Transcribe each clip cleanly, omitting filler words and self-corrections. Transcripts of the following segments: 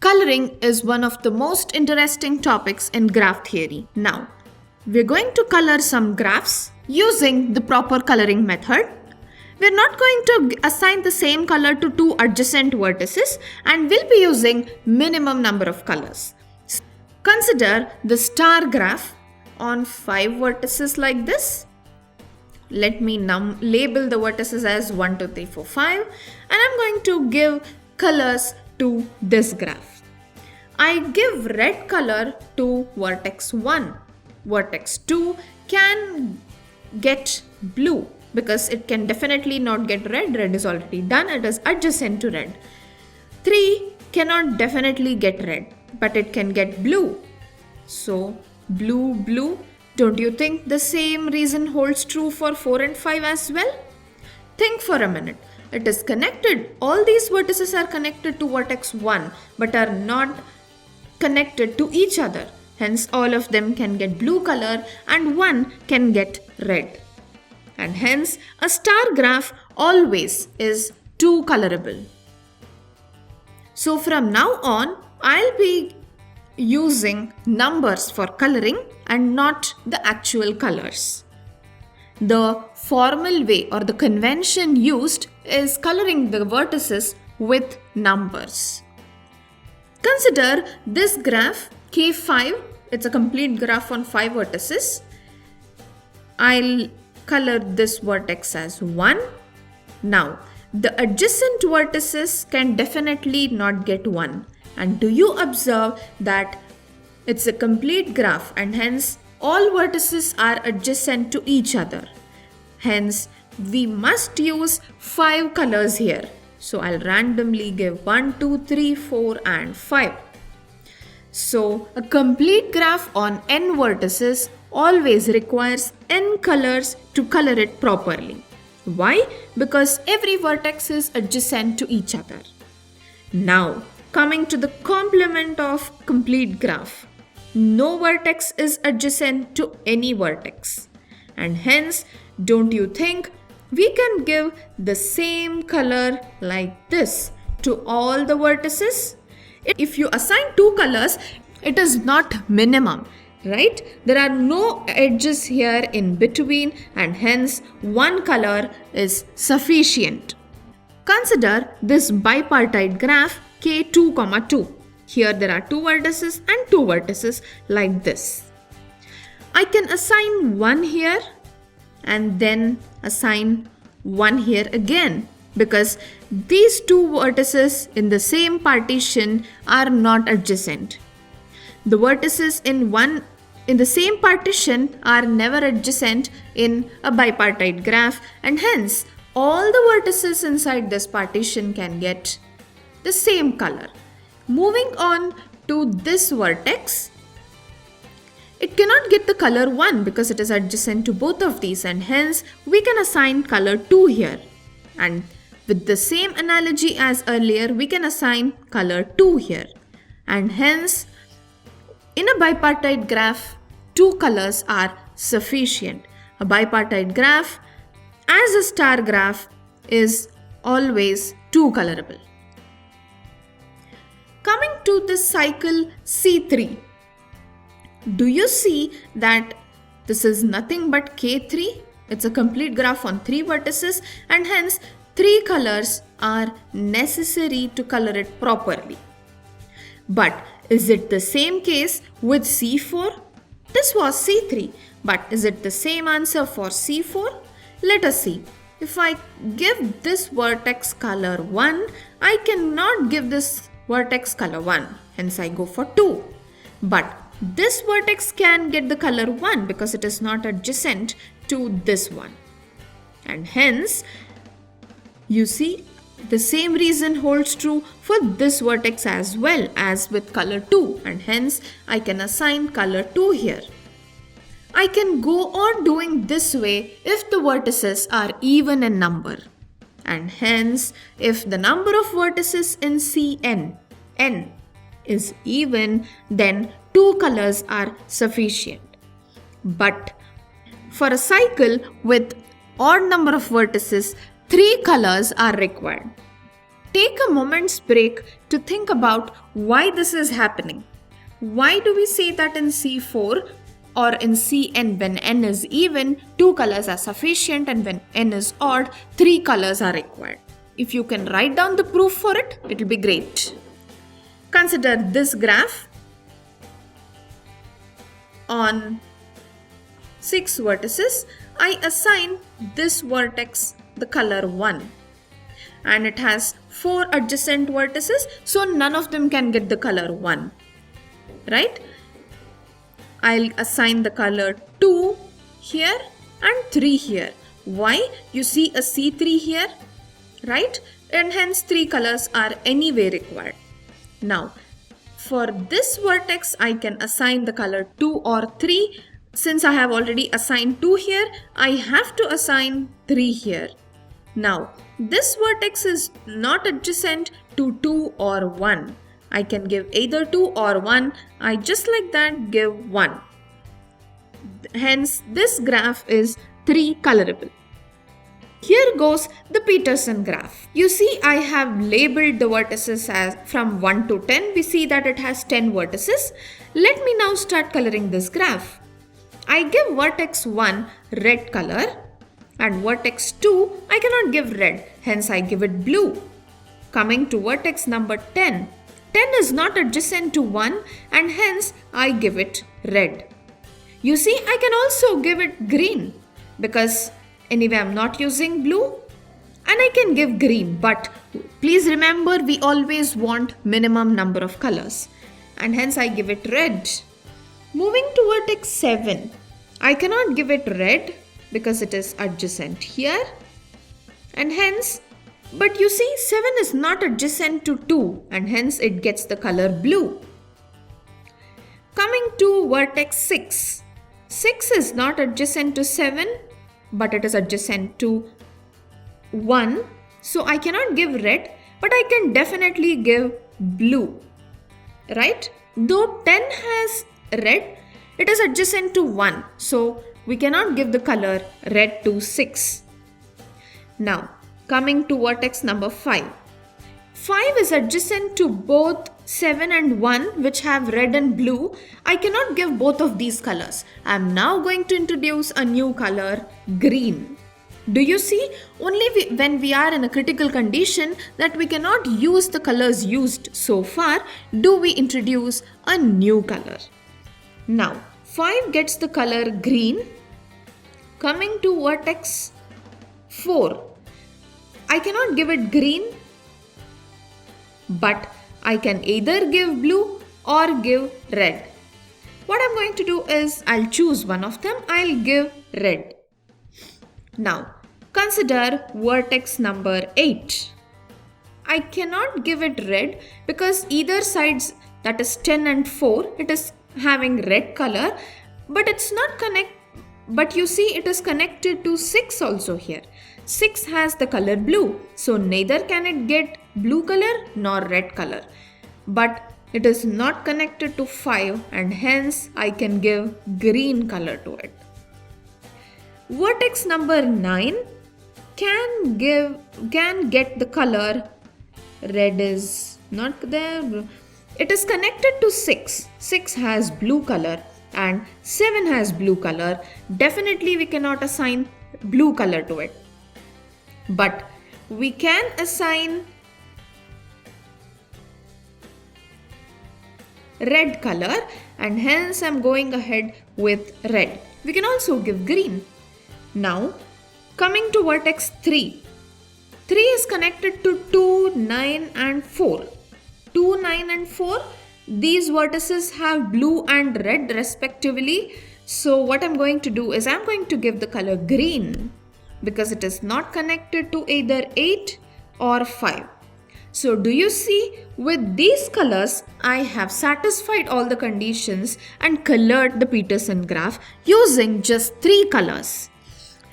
Coloring is one of the most interesting topics in graph theory. Now, we're going to color some graphs using the proper coloring method. We're not going to assign the same color to two adjacent vertices and we'll be using minimum number of colors. Consider the star graph on 5 vertices like this. Let me label the vertices as 1, 2, 3, 4, 5 and I'm going to give colors to this graph. I give red color to vertex 1. Vertex 2 can get blue because it can definitely not get red. Red is already done. It is adjacent to red. 3 cannot definitely get red, but it can get blue. So blue, blue. Don't you think the same reason holds true for 4 and 5 as well? Think for a minute. It is connected. All these vertices are connected to vertex 1 but are not connected to each other. Hence all of them can get blue color and one can get red. And hence a star graph always is two colorable. So from now on, I'll be using numbers for coloring and not the actual colors. The formal way or the convention used is coloring the vertices with numbers. Consider this graph K5. It's a complete graph on 5 vertices. I'll color this vertex as 1. Now, the adjacent vertices can definitely not get 1. And do you observe that it's a complete graph and hence all vertices are adjacent to each other. Hence, we must use 5 colors here. So I'll randomly give 1, 2, 3, 4 and 5. So a complete graph on n vertices always requires n colors to color it properly. Why? Because every vertex is adjacent to each other. Now, coming to the complement of complete graph. No vertex is adjacent to any vertex. And hence, don't you think we can give the same color like this to all the vertices? If you assign 2 colors, it is not minimum, right? There are no edges here in between and hence 1 color is sufficient. Consider this bipartite graph K2, 2. Here there are 2 vertices and 2 vertices like this. I can assign 1 here and then assign 1 here again because these 2 vertices in the same partition are not adjacent. The vertices in the same partition are never adjacent in a bipartite graph and hence all the vertices inside this partition can get the same color. Moving on to this vertex, it cannot get the color 1 because it is adjacent to both of these and hence we can assign color 2 here. And with the same analogy as earlier, we can assign color 2 here. And hence, in a bipartite graph, 2 colors are sufficient. A bipartite graph, as a star graph, is always 2 colorable. Coming to this cycle C3, do you see that this is nothing but K3? It's a complete graph on 3 vertices and hence 3 colors are necessary to color it properly. But is it the same case with C4? This was C3, but is it the same answer for C4? Let us see. If I give this vertex color 1, I cannot give this vertex color 1, hence I go for 2. But this vertex can get the color 1 because it is not adjacent to this one. And hence, you see, the same reason holds true for this vertex as well as with color 2 and hence I can assign color 2 here. I can go on doing this way if the vertices are even in number. And hence, if the number of vertices in Cn, n, is even, then 2 colors are sufficient. But for a cycle with odd number of vertices, 3 colors are required. Take a moment's break to think about why this is happening. Why do we say that in C4 or in Cn when n is even, 2 colors are sufficient, and when n is odd, 3 colors are required? If you can write down the proof for it, it will be great. Consider this graph on 6 vertices. I assign this vertex the color 1, and it has 4 adjacent vertices, so none of them can get the color 1, right? I'll assign the color 2 here and 3 here. Why? You see a C3 here, right? And hence 3 colors are anyway required. Now, for this vertex, I can assign the color 2 or 3. Since I have already assigned 2 here, I have to assign 3 here. Now, this vertex is not adjacent to 2 or 1. I can give either 2 or 1. I just like that give 1. Hence, this graph is 3 colorable. Here goes the Peterson graph. You see, I have labeled the vertices as from 1 to 10. We see that it has 10 vertices. Let me now start coloring this graph. I give vertex 1 red color, and vertex 2 I cannot give red, hence I give it blue. Coming to vertex number 10. 10 is not adjacent to 1, and hence I give it red. You see, I can also give it green because anyway I'm not using blue, and I can give green, but please remember we always want minimum number of colors, and hence I give it red. Moving to vertex 7. I cannot give it red because it is adjacent here, and hence, but you see 7 is not adjacent to 2, and hence it gets the color blue. Coming to vertex 6. 6 is not adjacent to 7, but it is adjacent to 1, so I cannot give red, but I can definitely give blue, right? Though 10 has red, it is adjacent to 1, so we cannot give the color red to 6. Now, coming to vertex number 5. 5 is adjacent to both 7 and 1, which have red and blue. I cannot give both of these colors. I am now going to introduce a new color, green. Do you see? Only when we are in a critical condition that we cannot use the colors used so far, do we introduce a new color. Now, 5 gets the color green. Coming to vertex 4. I cannot give it green, but I can either give blue or give red. What I'm going to do is I'll choose one of them. I'll give red. Now, consider vertex number 8. I cannot give it red because either sides, that is 10 and 4, it is having red color, but it's not but you see it is connected to 6 also here. 6 has the color blue, so neither can it get blue color nor red color. But it is not connected to 5, and hence I can give green color to it. Vertex number 9 can get the color red is not there. It is connected to 6. 6 has blue color and 7 has blue color. Definitely we cannot assign blue color to it. But we can assign red color, and hence I'm going ahead with red. We can also give green. Now, coming to vertex 3. 3 is connected to 2, 9 and 4. 2, 9 and 4, these vertices have blue and red respectively. So what I'm going to do is I'm going to give the color green because it is not connected to either 8 or 5. So do you see, with these colors, I have satisfied all the conditions and colored the Peterson graph using just 3 colors.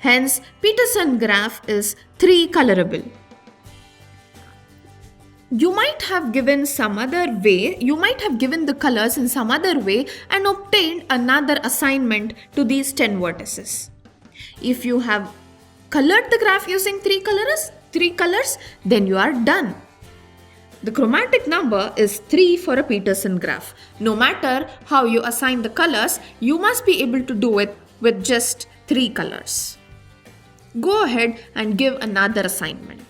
Hence, Peterson graph is 3 colorable. You might have given some other way, you might have given the colors in some other way and obtained another assignment to these 10 vertices. If you have colored the graph using 3 colors, then you are done. The chromatic number is 3 for a Peterson graph. No matter how you assign the colors, you must be able to do it with just 3 colors. Go ahead and give another assignment.